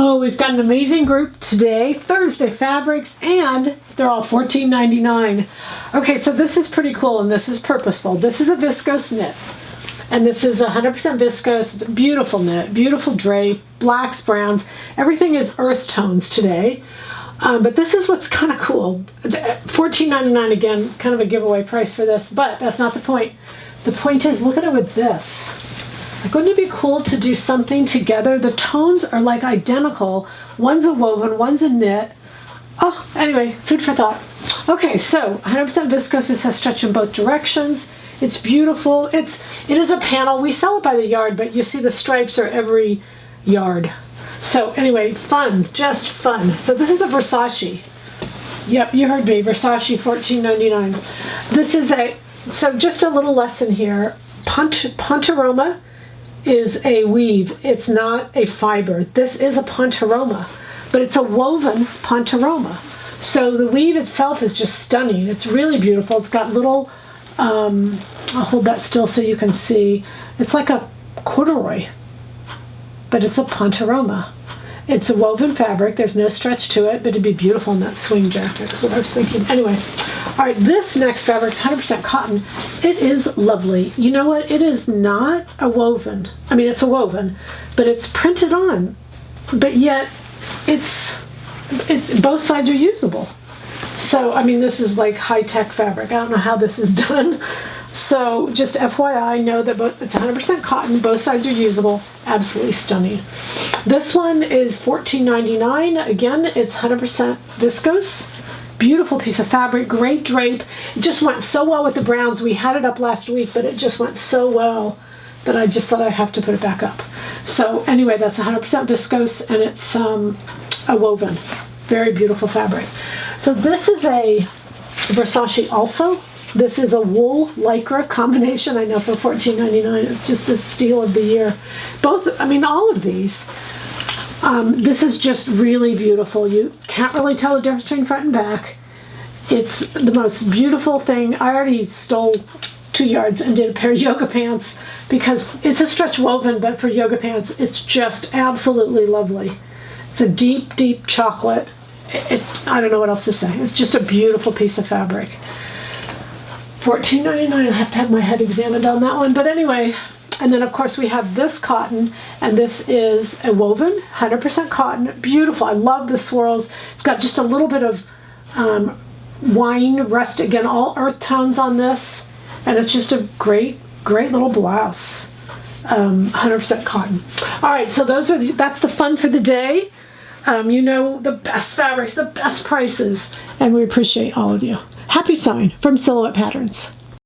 Oh, we've got an amazing group today, Thursday fabrics, and they're all $14.99. Okay, so this is pretty cool and this is purposeful. This is a viscose knit, and this is 100% viscose. It's a beautiful knit, beautiful drape, blacks, browns. Everything is earth tones today. But this is what's kind of cool. $14.99 again, kind of a giveaway price for this, but that's not the point. The point is, look at it with this. Like, wouldn't it be cool to do something together? The tones are like identical. One's a woven, one's a knit. Oh, anyway, food for thought. Okay, so 100% viscose. This has stretch in both directions. It's beautiful. It is a panel. We sell it by the yard, but you see the stripes are every yard. So anyway, fun, just fun. So this is a Versace. Yep, you heard me, Versace, $14.99. This is so just a little lesson here. Pontoroma is a weave. It's not a fiber. This is a pontoroma, but it's a woven pontoroma. So the weave itself is just stunning. It's really beautiful. It's got little, I'll hold that still so you can see. It's like a corduroy, but it's a pontoroma. It's a woven fabric. There's no stretch to it, but it'd be beautiful in that swing jacket. That's what I was thinking. Anyway, all right, this next fabric is 100% cotton. It is lovely. You know what? It is not a woven. I mean, it's a woven, but it's printed on. But yet, it's both sides are usable. So, I mean, this is like high-tech fabric. I don't know how this is done. So just FYI, know that it's 100% cotton, both sides are usable, absolutely stunning. This one is $14.99. Again, it's 100% viscose. Beautiful piece of fabric, great drape. It just went so well with the browns. We had it up last week, but it just went so well that I just thought I have to put it back up. So anyway, that's 100% viscose, and it's a woven. Very beautiful fabric. So this is a Versace also. This is a wool lycra combination. I know for $14.99, it's just the steal of the year. Both, I mean, all of these. This is just really beautiful. You can't really tell the difference between front and back. It's the most beautiful thing. I already stole 2 yards and did a pair of yoga pants because it's a stretch woven, but for yoga pants, it's just absolutely lovely. It's a deep, deep chocolate. I don't know what else to say. It's just a beautiful piece of fabric. $14.99. I have to have my head examined on that one. But anyway, and then of course we have this cotton, and this is a woven, 100% cotton. Beautiful. I love the swirls. It's got just a little bit of wine rust. Again, all earth tones on this. And it's just a great, great little blouse. 100% cotton. All right, so that's the fun for the day. You know, the best fabrics, the best prices, and we appreciate all of you. Happy sewing from Silhouette Patterns.